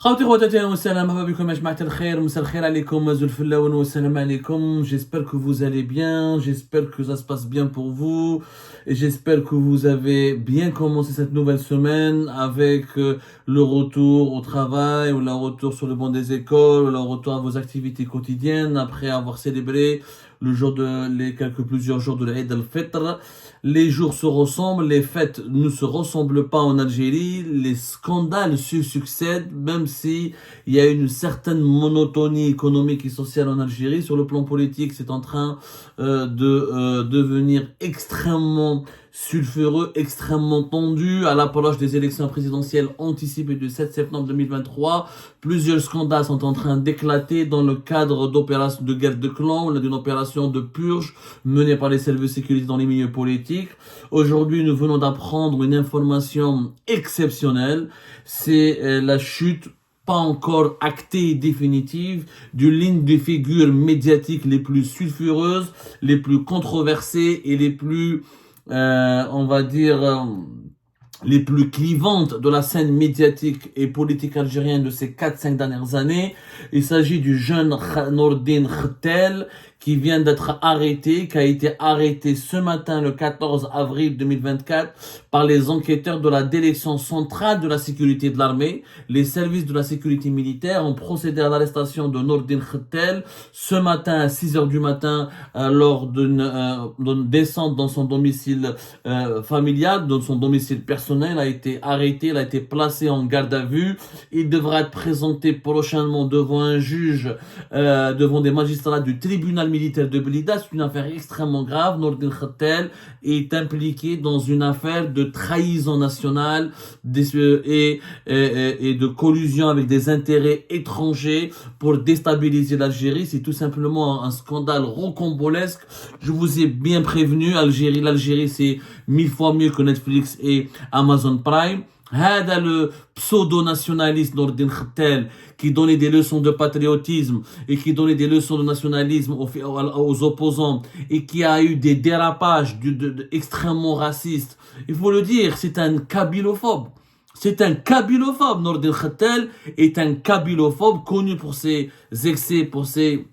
خوتي خواتاتي والسلام مرحبا بكم يا جماعة الخير مساء الخير عليكم زول الفلاون والسلام عليكم. J'espère que vous allez bien, j'espère que ça se passe bien pour vous et j'espère que vous avez bien commencé cette nouvelle semaine avec le retour au travail ou le retour sur le banc des écoles ou le retour à vos activités quotidiennes après avoir célébré le jour plusieurs jours de l'Eid al-Fitr. Les jours se ressemblent, les fêtes ne se ressemblent pas en Algérie, les scandales se succèdent, même si il y a une certaine monotonie économique et sociale en Algérie. Sur le plan politique, c'est en train de devenir extrêmement sulfureux, extrêmement tendu à l'approche des élections présidentielles anticipées du 7 septembre 2023. Plusieurs scandales sont en train d'éclater dans le cadre d'opérations de guerre de clans, d'une opération de purge menée par les services de sécurité dans les milieux politiques. Aujourd'hui, nous venons d'apprendre une information exceptionnelle. C'est la chute pas encore actée et définitive d'une ligne de figures médiatiques les plus sulfureuses, les plus controversées et les plus les plus clivantes de la scène médiatique et politique algérienne de ces 4-5 dernières années. Il s'agit du jeune Nordine Khattel qui vient d'être arrêté, qui a été arrêté ce matin le 14 avril 2024 par les enquêteurs de la direction centrale de la sécurité de l'armée. Les services de la sécurité militaire ont procédé à l'arrestation de Nordine Khattel ce matin à 6h du matin lors d'une descente dans son domicile familial, dans son domicile personnel. Il a été arrêté, il a été placé en garde à vue. Il devra être présenté prochainement devant un juge, devant des magistrats du tribunal militaire de Blida. C'est une affaire extrêmement grave. Nordine Khattel est impliqué dans une affaire de trahison nationale et de collusion avec des intérêts étrangers pour déstabiliser l'Algérie. C'est tout simplement un scandale rocambolesque. Je vous ai bien prévenu, l'Algérie c'est 1000 fois mieux que Netflix et Amazon Prime. هذا le pseudo-nationaliste Nordine Khattel qui donnait des leçons de patriotisme et qui donnait des leçons de nationalisme aux opposants et qui a eu des dérapages extrêmement racistes. Il faut le dire, c'est un kabylophobe. C'est un kabylophobe. Nordine Khattel est un kabylophobe connu pour ses excès, pour ses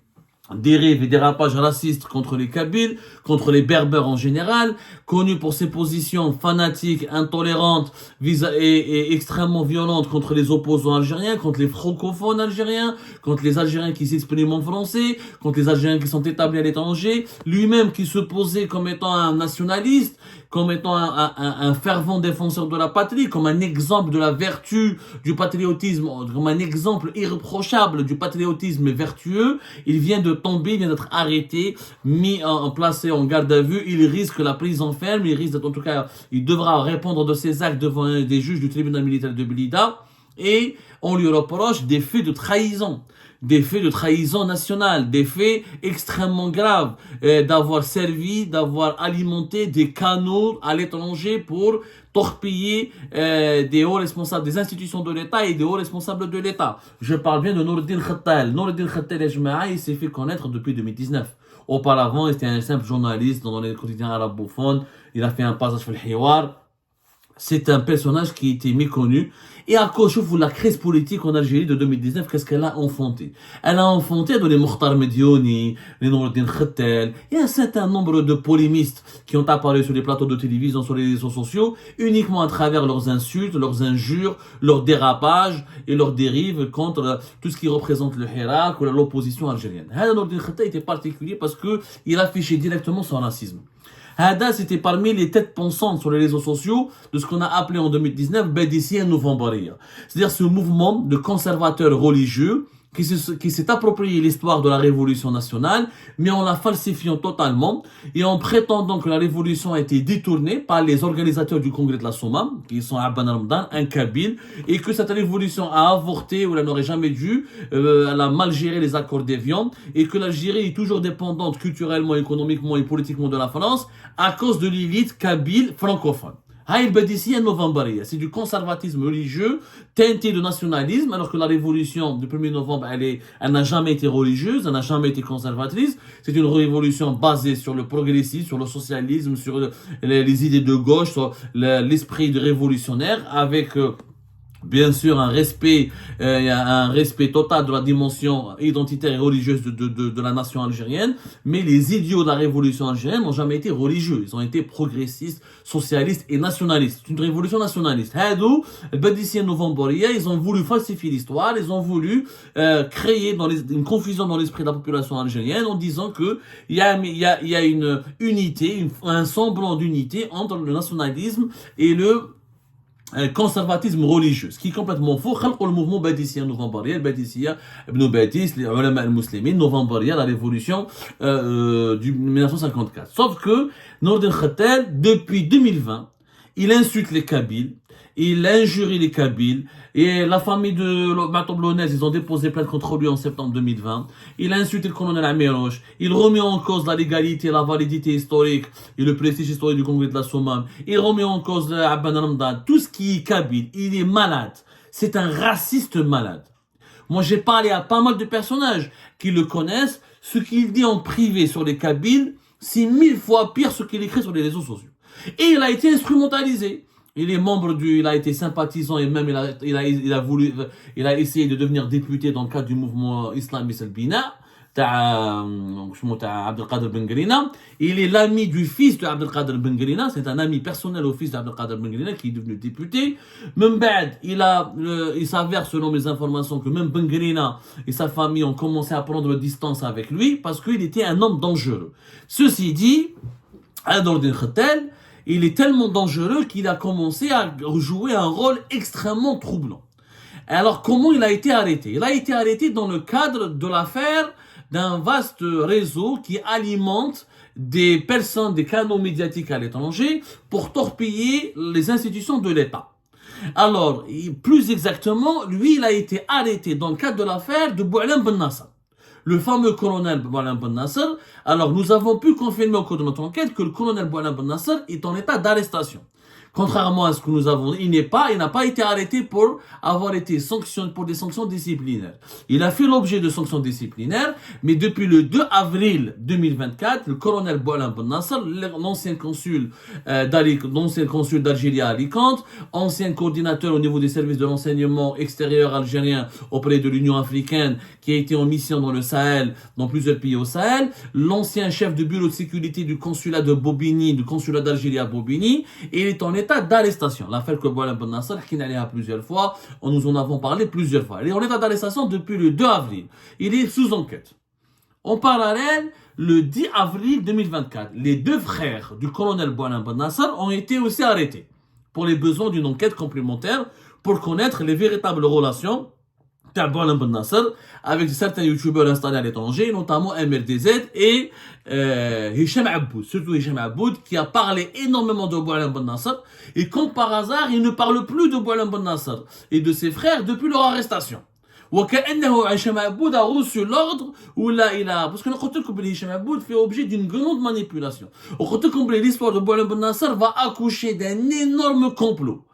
dérives et dérapages racistes contre les Kabyles, contre les Berbères en général, connu pour ses positions fanatiques, intolérantes et extrêmement violentes contre les opposants algériens, contre les francophones algériens, contre les Algériens qui s'expriment en français, contre les Algériens qui sont établis à l'étranger, lui-même qui se posait comme étant un nationaliste, comme étant un fervent défenseur de la patrie, comme un exemple de la vertu du patriotisme, comme un exemple irréprochable du patriotisme vertueux. Il vient de tomber, il vient d'être arrêté, placé en garde à vue. Il risque la prison ferme, en tout cas, il devra répondre de ses actes devant des juges du tribunal militaire de Blida. Et on lui reproche des faits de trahison. Des faits de trahison nationale, des faits extrêmement graves, d'avoir alimenté des canaux à l'étranger pour torpiller des hauts responsables des institutions de l'État et des hauts responsables de l'État. Je parle bien de Nordine Khattel. Nordine Khattel, il s'est fait connaître depuis 2019. Auparavant, il était un simple journaliste dans les quotidiens arabophones. Il a fait un passage sur le Hiwar. C'est un personnage qui était méconnu. Et à cause de la crise politique en Algérie de 2019, qu'est-ce qu'elle a enfanté? Elle a enfanté les Mokhtar Mediouni, les Nordine Khattel, et un certain nombre de polémistes qui ont apparu sur les plateaux de télévision, sur les réseaux sociaux, uniquement à travers leurs insultes, leurs injures, leurs dérapages et leurs dérives contre tout ce qui représente le Hirak ou l'opposition algérienne. Nordine Khattel était particulier parce que il affichait directement son racisme. Hada, c'était parmi les têtes pensantes sur les réseaux sociaux de ce qu'on a appelé en 2019 Bédicien Novembaria. C'est-à-dire ce mouvement de conservateurs religieux qui s'est approprié l'histoire de la révolution nationale, mais en la falsifiant totalement et en prétendant que la révolution a été détournée par les organisateurs du congrès de la Souma, qui sont Abban Ramadan, un Kabyle, et que cette révolution a avorté ou elle n'aurait jamais dû, elle a mal géré les accords d'Évian, et que l'Algérie est toujours dépendante culturellement, économiquement et politiquement de la France à cause de l'élite kabyle francophone. C'est du conservatisme religieux teinté de nationalisme, alors que la révolution du 1er novembre, elle n'a jamais été religieuse, elle n'a jamais été conservatrice. C'est une révolution basée sur le progressisme, sur le socialisme, sur les idées de gauche, sur l'esprit de révolutionnaire, avec Bien sûr, il y a un respect total de la dimension identitaire et religieuse de la nation algérienne, mais les idiots de la révolution algérienne n'ont jamais été religieux, ils ont été progressistes, socialistes et nationalistes. C'est une révolution nationaliste. Hadou, le Badissien Novemboria, ils ont voulu falsifier l'histoire, ils ont voulu créer une confusion dans l'esprit de la population algérienne en disant que il y a une unité, un semblant d'unité entre le nationalisme et le conservatisme religieux, ce qui est complètement faux. Le mouvement badissien novembrien, le badissien Ibn Badis, les ulama al-muslimin, novembrien, la révolution du 1954. Sauf que Nourdin Khattal, depuis 2020, il insulte les Kabyles, il injurie les Kabyles, et la famille de Matoub Lounès, ils ont déposé plainte contre lui en septembre 2020. Il a insulté le colonel Amiroche, il remet en cause la légalité, la validité historique et le prestige historique du congrès de la Sommam. Il remet en cause Abban Ramdan, tout ce qui est Kabyle, il est malade. C'est un raciste malade. Moi, j'ai parlé à pas mal de personnages qui le connaissent. Ce qu'il dit en privé sur les Kabyles, c'est 1000 fois pire ce qu'il écrit sur les réseaux sociaux. Et il a été instrumentalisé. Il est membre il a été sympathisant et même il a essayé de devenir député dans le cadre du mouvement islamiste al-Bina, Abdelkader Ben Grina. Il est l'ami du fils de Abdelkader Ben Grina, c'est un ami personnel au fils d'Abdelkader Ben Grina qui est devenu député. Même bad, il s'avère selon mes informations que même Ben Grina et sa famille ont commencé à prendre distance avec lui parce qu'il était un homme dangereux. Ceci dit, Nourdin Khattal, il est tellement dangereux qu'il a commencé à jouer un rôle extrêmement troublant. Alors, comment il a été arrêté? Il a été arrêté dans le cadre de l'affaire d'un vaste réseau qui alimente des personnes, des canaux médiatiques à l'étranger pour torpiller les institutions de l'État. Alors, plus exactement, lui, il a été arrêté dans le cadre de l'affaire de Boualem Ben Nasser, le fameux colonel Boualem Ben Nasser. Alors, nous avons pu confirmer au cours de notre enquête que le colonel Boualem Ben Nasser est en état d'arrestation. Contrairement à ce que nous avons dit, il n'a pas été arrêté pour avoir été sanctionné pour des sanctions disciplinaires. Il a fait l'objet de sanctions disciplinaires, mais depuis le 2 avril 2024, le colonel Boualem Ben Nasser, l'ancien consul d'Algérie à Alicante, ancien coordinateur au niveau des services de renseignement extérieur algérien auprès de l'Union africaine, qui a été en mission dans le Sahel, dans plusieurs pays au Sahel, l'ancien chef de bureau de sécurité du consulat de Bobigny, du consulat d'Algérie à Bobigny, et il est en état d'arrestation. L'affaire que Boualem Ben Nasser, qui n'allait à plusieurs fois, nous en avons parlé plusieurs fois. Il est en état d'arrestation depuis le 2 avril. Il est sous enquête. En parallèle, le 10 avril 2024, les deux frères du colonel Boualem Ben Nasser ont été aussi arrêtés pour les besoins d'une enquête complémentaire pour connaître les véritables relations Boualem Ben Nasser avec certains youtubeurs installés à l'étranger, notamment MRDZ et Hicham Aboud, surtout Hicham Aboud, qui a parlé énormément de Boualem Ben Nasser, et comme par hasard, il ne parle plus de Boualem Ben Nasser et de ses frères depuis leur arrestation. وكأنه هشام عبود a reçu l'ordre parce que le Hicham Aboud fait objet d'une grande manipulation. L'histoire de Boualem Ben Nasser va accoucher d'un énorme complot.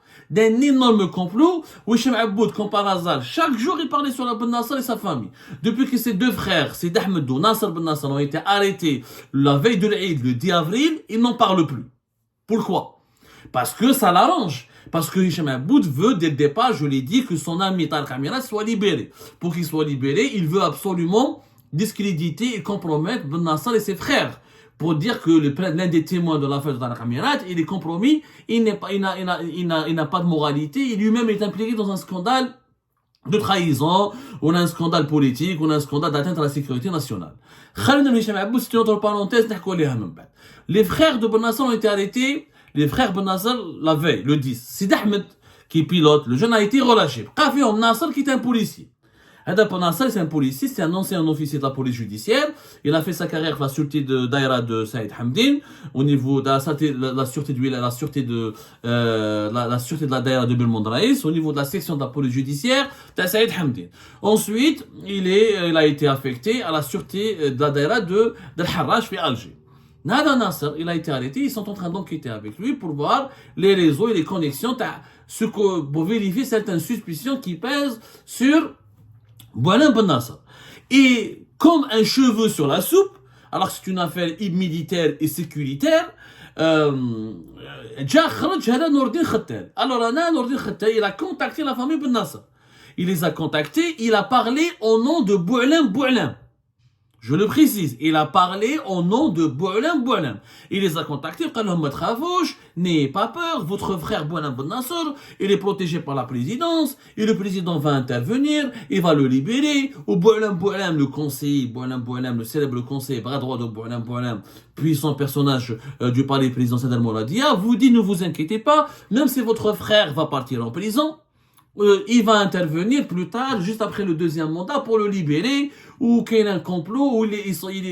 Où Hicham Aboud, comme par hasard, chaque jour il parlait sur la Ben Nasser et sa famille. Depuis que ses deux frères, Sid Ahmed ou Nasser Ben Nasser, ont été arrêtés la veille de l'Aïd, le 10 avril, ils n'en parlent plus. Pourquoi? Parce que ça l'arrange. Parce que Hicham Aboud veut, dès le départ, je l'ai dit, que son ami Tariq Amirat soit libéré. Pour qu'il soit libéré, il veut absolument discréditer et compromettre Ben Nasser et ses frères. Pour dire que l'un des témoins de l'affaire de Tariq Amirat, il est compromis, il n'a pas de moralité, il lui-même est impliqué dans un scandale de trahison, ou un scandale politique, ou un scandale d'atteinte à la sécurité nationale. Khalid Hicham Aboud, c'est une autre parenthèse, les frères de Ben Nasser ont été arrêtés, les frères Ben Nasser, la veille, le 10. Sid Ahmed, qui pilote, le jeune a été relâché. Qafion Nasser, qui est un policier. Hadab Ben Nasser, c'est un policier, c'est un ancien officier de la police judiciaire. Il a fait sa carrière à la sûreté de Daïra de Saïd Hamdin, au niveau de la sûreté de la Daïra de Belmond Raïs, au niveau de la section de la police judiciaire de Saïd Hamdin. Ensuite, il a été affecté à la sûreté de la Daïra de Harrach, fait Alger. Nada Nasser, il a été arrêté, ils sont en train d'enquêter avec lui pour voir les réseaux et les connexions, pour vérifier certaines suspicions qui pèsent sur Boualem Ben Nasser. Et comme un cheveu sur la soupe, alors que c'est une affaire militaire et sécuritaire, جا خرج هذا نور الدين ختال. Alors أنا نور الدين ختال il a contacté la famille Ben Nasser. Il les a contactés, il a parlé au nom de Boualem Boualem. Je le précise, il a parlé au nom de Boualem Boualem. Il les a contactés, il a dit, n'ayez pas peur, votre frère Boualem Ben Nasser, il est protégé par la présidence, et le président va intervenir, il va le libérer, ou Boualem Boualem, le conseiller, Boualem Boualem, le célèbre conseiller, bras droit de Boualem Boualem, puissant personnage du palais présidentiel d'Al-Mouradia, vous dit, ne vous inquiétez pas, même si votre frère va partir en prison, il va intervenir plus tard, juste après le deuxième mandat, pour le libérer, ou qu'il y a un complot, ou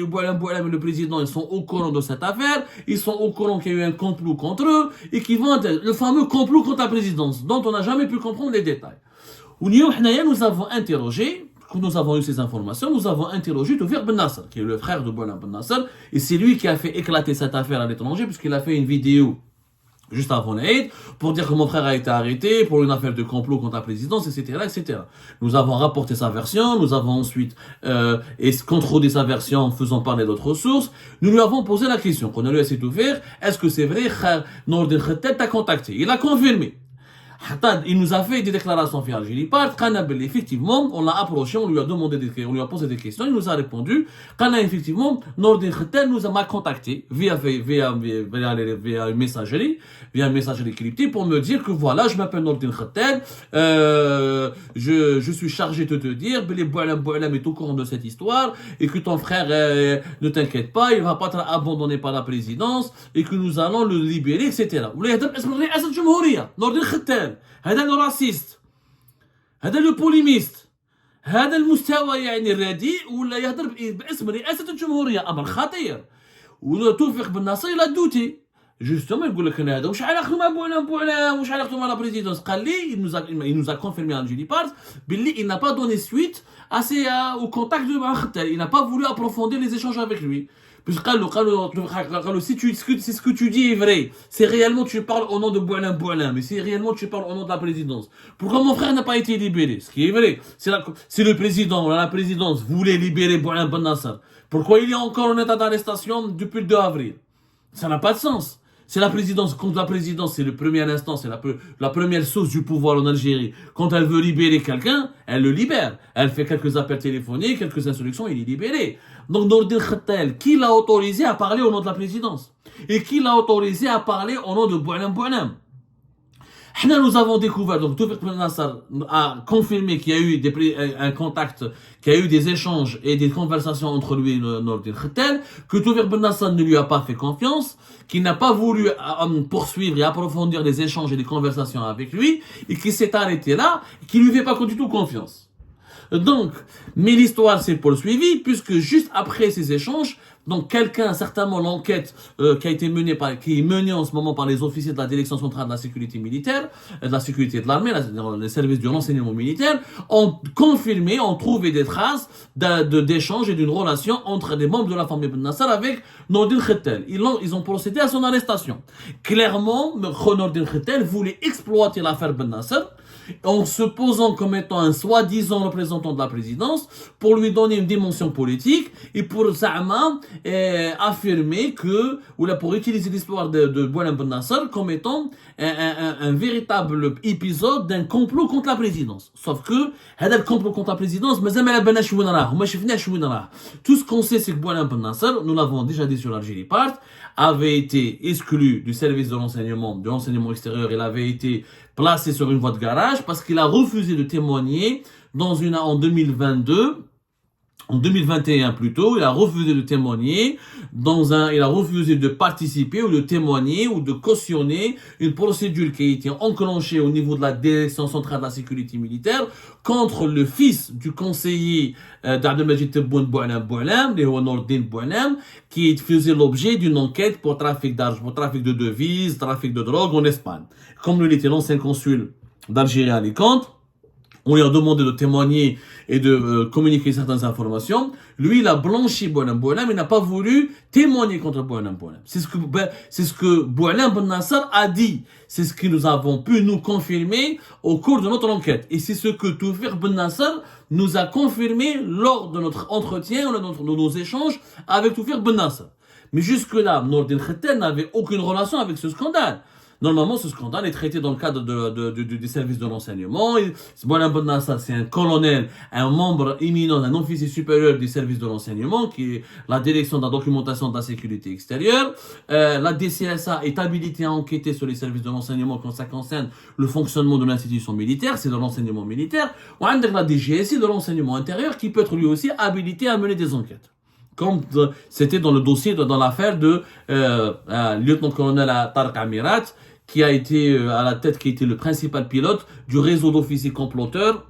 Boualem et le président, ils sont au courant de cette affaire, ils sont au courant qu'il y a eu un complot contre eux, et qu'ils vont, le fameux complot contre la présidence, dont on n'a jamais pu comprendre les détails. Nous avons interrogé, quand nous avons eu ces informations, nous avons interrogé Toufir Ben Nasser, qui est le frère de Boualem Ben Nasser, et c'est lui qui a fait éclater cette affaire à l'étranger, puisqu'il a fait une vidéo juste avant l'Aïd, pour dire que mon frère a été arrêté pour une affaire de complot contre la présidence, etc., etc. Nous avons rapporté sa version, nous avons ensuite contrôlé sa version en faisant parler d'autres sources. Nous lui avons posé la question, qu'on a lui essayé de faire, est-ce que c'est vrai, Nour el Khattal t'a contacté? Il a confirmé. Il nous a fait des déclarations via Algérie Part. Effectivement, on l'a approché, on lui a demandé on lui a posé des questions, il nous a répondu. Effectivement, Nour el Khattal m'a contacté via une messagerie cryptée pour me dire que voilà, je m'appelle Nour el Khattal, je suis chargé de te dire, Boualem est au courant de cette histoire et que ton frère, ne t'inquiète pas, il va pas être abandonné par la présidence et que nous allons le libérer, etc. Nour el Khattal هذا الراسيست هذا البوليميست هذا المستوى يعني الرديء ولا يهضر باسم رئاسة الجمهورية أمر خطير وتوفيق بن ناصر لا دوتي justement يقول لك انا هذا واش علاقته مع بوعلام واش علاقته مع لا بريزيدونس قال لي il nous a confirmé à Algérie Part باللي il n'a pas donné suite au contact de Khattal, il n'a pas voulu approfondir les échanges avec lui. Puis si ce que tu dis est vrai, c'est réellement tu parles au nom de Boualem, mais si réellement tu parles au nom de la présidence, pourquoi mon frère n'a pas été libéré? Ce qui est vrai, si le président, la présidence voulait libérer Boualem Ben Nasser, pourquoi il est encore en état d'arrestation depuis le 2 avril? Ça n'a pas de sens. C'est la présidence, contre la présidence, c'est le premier instant, c'est la première source du pouvoir en Algérie. Quand elle veut libérer quelqu'un, elle le libère. Elle fait quelques appels téléphoniques, quelques instructions, il est libéré. Donc Nour el Khattal, qui l'a autorisé à parler au nom de la présidence? Et qui l'a autorisé à parler au nom de Boualem? Nous avons découvert, donc Toufik Ben Nasser a confirmé qu'il y a eu un contact, qu'il y a eu des échanges et des conversations entre lui et Nour el Khattal, que Toufik Ben Nasser ne lui a pas fait confiance, qu'il n'a pas voulu poursuivre et approfondir les échanges et les conversations avec lui, et qu'il s'est arrêté là, et qu'il lui fait pas du tout confiance. Donc, mais l'histoire s'est poursuivie, puisque juste après ces échanges, donc quelqu'un, certainement l'enquête qui est menée en ce moment par les officiers de la Direction centrale de la sécurité militaire, de la sécurité de l'armée, les services du renseignement militaire, ont confirmé, ont trouvé des traces d'échanges et d'une relation entre des membres de la famille Ben Nasser avec Nour el Khattal. Ils ont procédé à son arrestation. Clairement, Nour el Khattal voulait exploiter l'affaire Ben Nasser en se posant comme étant un soi-disant représentant de la présidence pour lui donner une dimension politique et pour affirmer pour utiliser l'histoire de Boualem Ben Nasser comme étant un véritable épisode d'un complot contre la présidence. Sauf que, le complot contre la présidence, tout ce qu'on sait, c'est que Boualem Ben Nasser, nous l'avons déjà dit sur l'Algérie Part, avait été exclu du service de renseignement extérieur, il avait été placé sur une voie de garage parce qu'il a refusé de témoigner en 2021 plutôt, il a refusé de témoigner il a refusé de participer ou de témoigner ou de cautionner une procédure qui a été enclenchée au niveau de la Direction centrale de la sécurité militaire contre le fils du conseiller d'Abdelmajid Tebboune Boualem, Nour el Boualem, qui faisait l'objet d'une enquête pour trafic d'argent, pour trafic de devises, trafic de drogue en Espagne. Comme lui était l'ancien consul d'Algérie à Alicante, on lui a demandé de témoigner et de communiquer certaines informations. Lui, il a blanchi Boualem, il n'a pas voulu témoigner contre Boualem. C'est ce que Boualem Ben Nasser a dit. C'est ce que nous avons pu nous confirmer au cours de notre enquête. Et c'est ce que Toufik Ben Nasser nous a confirmé lors de notre entretien, de nos échanges avec Toufik Ben Nasser. Mais jusque-là, Nordin Khettel n'avait aucune relation avec ce scandale. Normalement, ce scandale est traité dans le cadre des services de renseignement. Boualem Ben Nasser, c'est un colonel, un membre éminent, un officier supérieur des services de renseignement, qui est la direction de la documentation de la sécurité extérieure. La DCSA est habilitée à enquêter sur les services de renseignement quand ça concerne le fonctionnement de l'institution militaire, c'est le renseignement militaire. Ou avec la DGSI, le renseignement intérieur, qui peut être lui aussi habilité à mener des enquêtes. Comme c'était dans le dossier, dans l'affaire de lieutenant-colonel Tariq Amirat, qui a été à la tête, qui était le principal pilote du réseau d'officiers comploteurs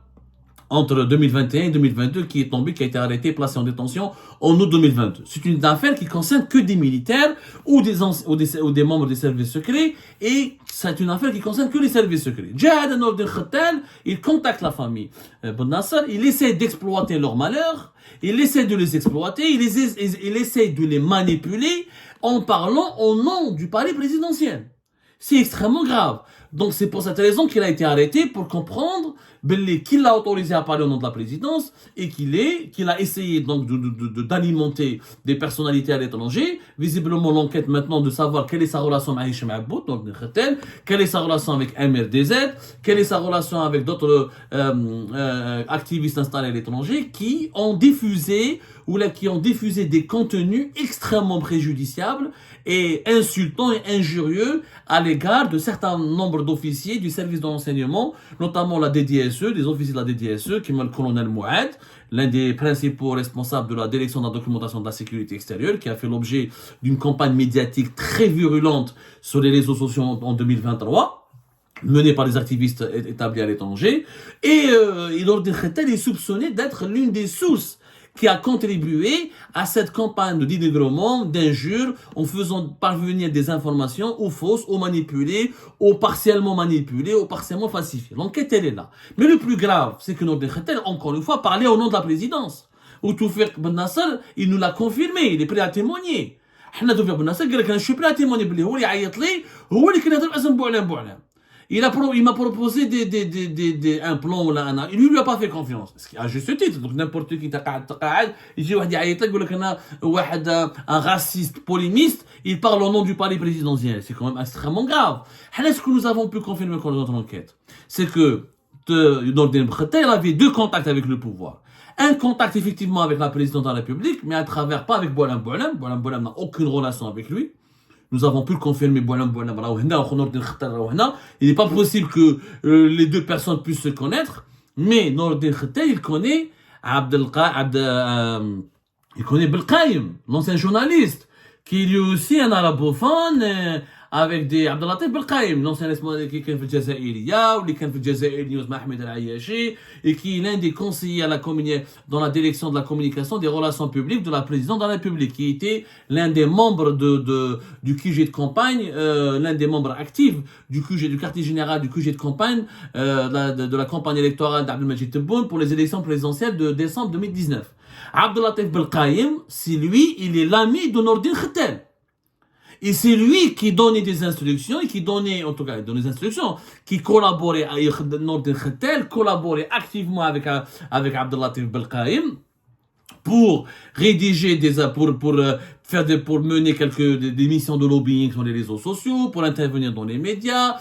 entre 2021 et 2022, qui est tombé, qui a été arrêté, placé en détention en août 2022. C'est une affaire qui concerne que des militaires ou des membres des services secrets, et c'est une affaire qui concerne que les services secrets. Jihad Nordin Khettel, il contacte la famille Ben Nasser, il essaie d'exploiter leur malheur, il essaie de les exploiter, il essaie de les manipuler en parlant au nom du palais présidentiel. C'est extrêmement grave. Donc c'est pour cette raison qu'il a été arrêté, pour comprendre qu'il l'a autorisé à parler au nom de la présidence et qu'il a essayé donc d'alimenter des personnalités à l'étranger. Visiblement l'enquête maintenant de savoir quelle est sa relation avec Hichem Abboud, donc Khettel, quelle est sa relation avec MRDZ, quelle est sa relation avec d'autres activistes installés à l'étranger qui ont diffusé des contenus extrêmement préjudiciables et insultants et injurieux à l'égard de certains nombres d'officiers du service de renseignement, notamment la DDSE, des officiers de la DDSE, qui est le colonel Mouad, l'un des principaux responsables de la direction de la documentation de la sécurité extérieure, qui a fait l'objet d'une campagne médiatique très virulente sur les réseaux sociaux en 2023, menée par des activistes établis à l'étranger. Et Nordin Khettel est soupçonné d'être l'une des sources qui a contribué à cette campagne de dénigrement, d'injures, en faisant parvenir des informations ou fausses, ou manipulées, ou partiellement manipulées, ou partiellement falsifiées. L'enquête, elle est là. Mais le plus grave, c'est que Nordin Khettel, encore une fois, parlait au nom de la présidence. Ou Toufiq Ben Nasser, il nous l'a confirmé, il est prêt à témoigner. Toufiq Ben Nasser, il dit que je suis prêt à témoigner, il Il m'a proposé un plan là, il lui a pas fait confiance. À juste titre, donc n'importe qui il dit un raciste polémiste, il parle au nom du palais présidentiel. C'est quand même extrêmement grave. Ce que nous avons pu confirmer dans notre enquête, c'est que Nordin Khettel avait deux contacts avec le pouvoir. Un contact effectivement avec la présidente de la République, mais à travers, pas avec Boualem Boualem. Boualem Boualem n'a aucune relation avec lui. Nous avons pu le confirmer, il n'est pas possible que les deux personnes puissent se connaître, mais Nordin Khettel, il connaît Belkhaim, l'ancien journaliste, qui est lui aussi un arabophone, avec des Abdelatif Belkhaim, l'ancien responsable qui est fait Jazaïria, ou qui est fait Jazaïr News Mahmoud Al-Ayashi, et qui est l'un des conseillers dans la direction de la communication des relations publiques de la présidente de la République, qui était l'un des membres du QG de campagne, l'un des membres actifs du quartier général du QG de campagne, de la campagne électorale d'Abdelmajid Tebboune pour les élections présidentielles de décembre 2019. Abdelatif Belkhaim, c'est lui, il est l'ami de Nordin Khettel. Et c'est lui qui donnait des instructions, et qui donnait des instructions, qui collaborait avec Nordin Khettel, collaborait activement avec Abdelatif Belkhaim, pour rédiger pour mener des missions de lobbying sur les réseaux sociaux, pour intervenir dans les médias,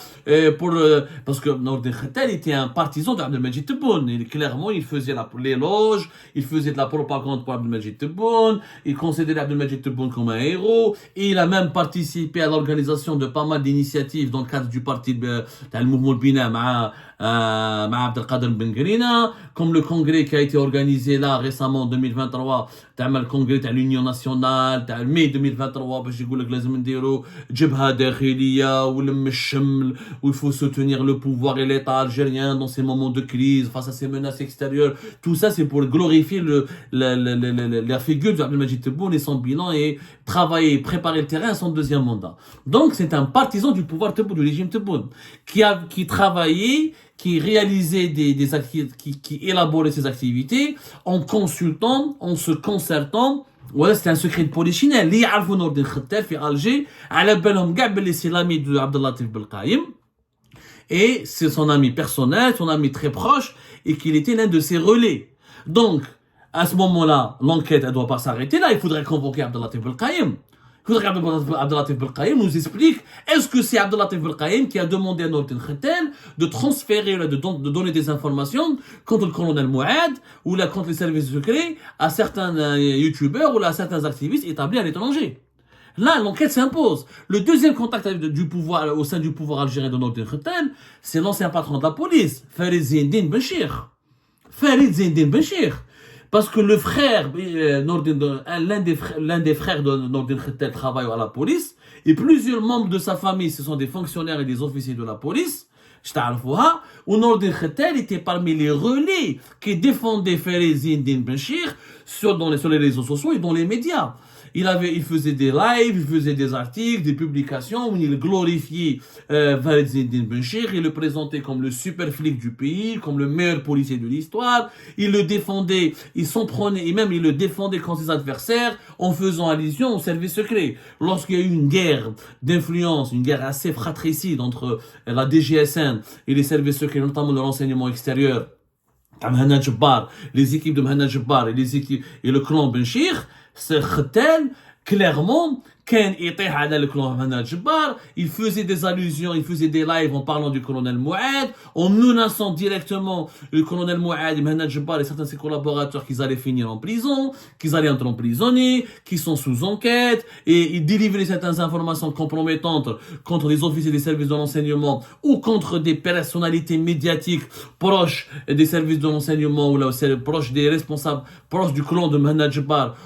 parce que Nordin Khettel était un partisan d'Abdelmajid Tebboune. Et clairement, il faisait l'éloge, il faisait de la propagande pour Abdelmajid Tebboune, il considérait Abdelmajid Tebboune comme un héros, et il a même participé à l'organisation de pas mal d'initiatives dans le cadre du parti le mouvement Bina Abdelkader Ben Grina, comme le congrès qui a été organisé là récemment en 2023, le congrès de l'Union nationale, mai 2023, باش يقول لك لازم نديروا جبهة داخلية ولم الشمل, où il faut soutenir le pouvoir et l'État algérien dans ces moments de crise face à ces menaces extérieures. Tout ça, c'est pour glorifier la figure d'Abdelmajid Tebboune et son bilan, et travailler, préparer le terrain à son deuxième mandat. Donc, c'est un partisan du pouvoir Tebboune, du régime Tebboune, qui travaillait, qui réalisait qui élaborait ses activités en consultant, en se concertant. Ouais, c'est un secret de polichinelle. Li يعرفوا Nordin Khettel في Alger, على بالهم كاع باللي c'est l'ami de Abdelatif Belkhaim, et c'est son ami personnel, son ami très proche, et qu'il était l'un de ses relais. Donc, à ce moment-là, l'enquête, elle doit pas s'arrêter là, il faudrait convoquer Abdelatif Belkhaim. Il faudrait qu'Abdelatif Belkaïm nous explique est-ce que c'est Abdelatif Belkaïm qui a demandé à Nordin Khetel de transférer, de donner des informations contre le colonel Mouad ou là, contre les services secrets à certains youtubeurs ou là, à certains activistes établis à l'étranger. Là, l'enquête s'impose. Le deuxième contact du pouvoir, au sein du pouvoir algérien de Nordin Khetel, c'est l'ancien patron de la police, Farid Zindine Benchir. Farid Zindine Benchir. Parce que le frère, l'un des frères de Nordin Khetel travaille à la police, et plusieurs membres de sa famille, ce sont des fonctionnaires et des officiers de la police, où Nordin Khetel était parmi les relais qui défendaient Farid Zindine Benchir sur les réseaux sociaux et dans les médias. Il faisait des lives, il faisait des articles, des publications où il glorifiait Farid Zindine Benchir, il le présentait comme le super flic du pays, comme le meilleur policier de l'histoire. Il le défendait, il s'en prenait, et même il le défendait contre ses adversaires en faisant allusion au service secret. Lorsqu'il y a eu une guerre d'influence, une guerre assez fratricide entre la DGSN et les services secrets, notamment de renseignement extérieur, les équipes de Mohamed Jabbar et le clan Benchir, c'est Khetel, clairement, il faisait des allusions, il faisait des lives en parlant du colonel Mouad, en menaçant directement le colonel Mouad, Mohamed Jabbar et certains de ses collaborateurs qu'ils allaient finir en prison, qu'ils allaient être emprisonnés, qu'ils sont sous enquête, et il délivrait certaines informations compromettantes contre les officiers des services de renseignement ou contre des personnalités médiatiques proches des services de renseignement ou là, proches des responsables, proches du clan de Mohamed Jabbar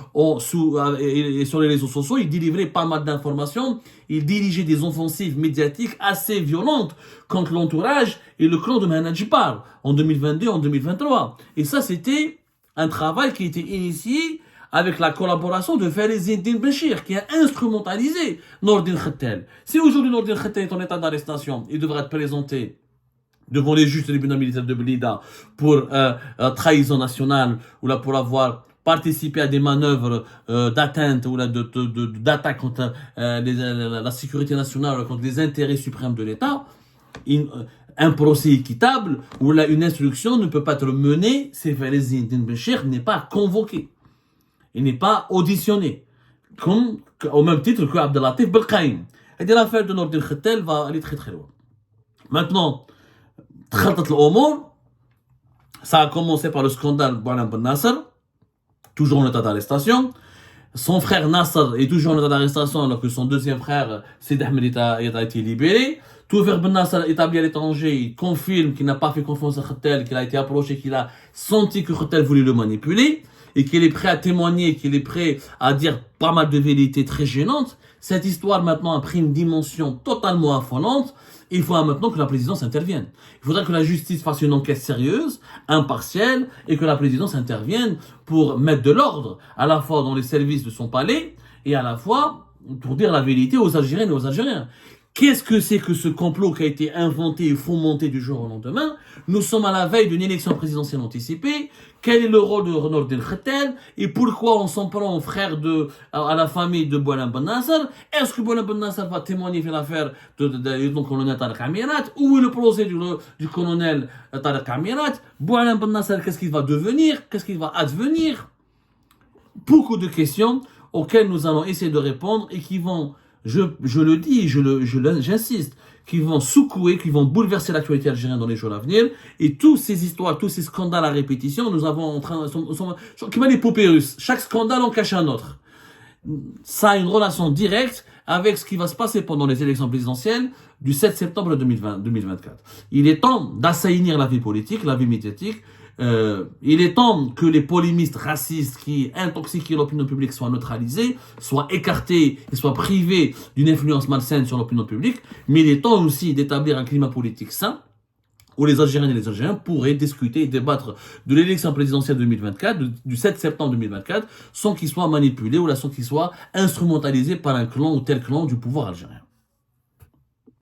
et sur les réseaux sociaux. Il délivrait pas mal d'informations, il dirigeait des offensives médiatiques assez violentes contre l'entourage et le clan de Mohamed Jabbar en 2022 en 2023. Et ça, c'était un travail qui était initié avec la collaboration de Farid Zindine Benchir, qui a instrumentalisé Nordin Khetel. Si aujourd'hui Nordin Khetel est en état d'arrestation, il devra être présenté devant les juges du tribunal militaire de Blida pour trahison nationale ou là pour avoir participer à des manœuvres d'atteinte ou d'attaque contre la sécurité nationale, contre les intérêts suprêmes de l'État, un procès équitable où là, une instruction ne peut pas être menée si Farid Zindine Benchir n'est pas convoqué, il n'est pas auditionné, au même titre que Abdelatif Belkaïm. Et l'affaire de Nordin Khetel va aller très très loin. Maintenant, ça a commencé par le scandale Boualem Ben Nasser, toujours en état d'arrestation. Son frère Nasser est toujours en état d'arrestation alors que son deuxième frère, Sidi Ahmed, a été libéré. Toufer Ben Nasser, établi à l'étranger, il confirme qu'il n'a pas fait confiance à Khetel, qu'il a été approché, qu'il a senti que Khetel voulait le manipuler et qu'il est prêt à témoigner, qu'il est prêt à dire pas mal de vérités très gênantes. Cette histoire maintenant a pris une dimension totalement affolante. Il faudra maintenant que la présidence intervienne. Il faudra que la justice fasse une enquête sérieuse, impartielle, et que la présidence intervienne pour mettre de l'ordre, à la fois dans les services de son palais, et à la fois pour dire la vérité aux Algériennes et aux Algériens. Qu'est-ce que c'est que ce complot qui a été inventé et fomenté du jour au lendemain? Nous sommes à la veille d'une élection présidentielle anticipée. Quel est le rôle de Nordin Khetel et pourquoi on s'en prend aux frères à la famille de Boualem Ben Nasser? Est-ce que Boualem Ben Nasser va témoigner sur l'affaire du colonel Tariq Amirat? Où est le procès du colonel Tariq Amirat? Boualem Ben Nasser, qu'est-ce qu'il va devenir? Qu'est-ce qu'il va advenir? Beaucoup de questions auxquelles nous allons essayer de répondre et qui vont, je le dis, j'insiste, qui vont secouer, qui vont bouleverser l'actualité algérienne dans les jours à venir. Et toutes ces histoires, tous ces scandales à répétition, nous avons qui va les poupées russes. Chaque scandale en cache un autre. Ça a une relation directe avec ce qui va se passer pendant les élections présidentielles du 7 septembre 2024. Il est temps d'assainir la vie politique, la vie médiatique. Il est temps que les polémistes racistes qui intoxiquent l'opinion publique soient neutralisés, soient écartés et soient privés d'une influence malsaine sur l'opinion publique. Mais il est temps aussi d'établir un climat politique sain où les Algériennes et les Algériens pourraient discuter et débattre de l'élection présidentielle 2024, du 7 septembre 2024, sans qu'ils soient manipulés ou sans qu'ils soient instrumentalisés par un clan ou tel clan du pouvoir algérien.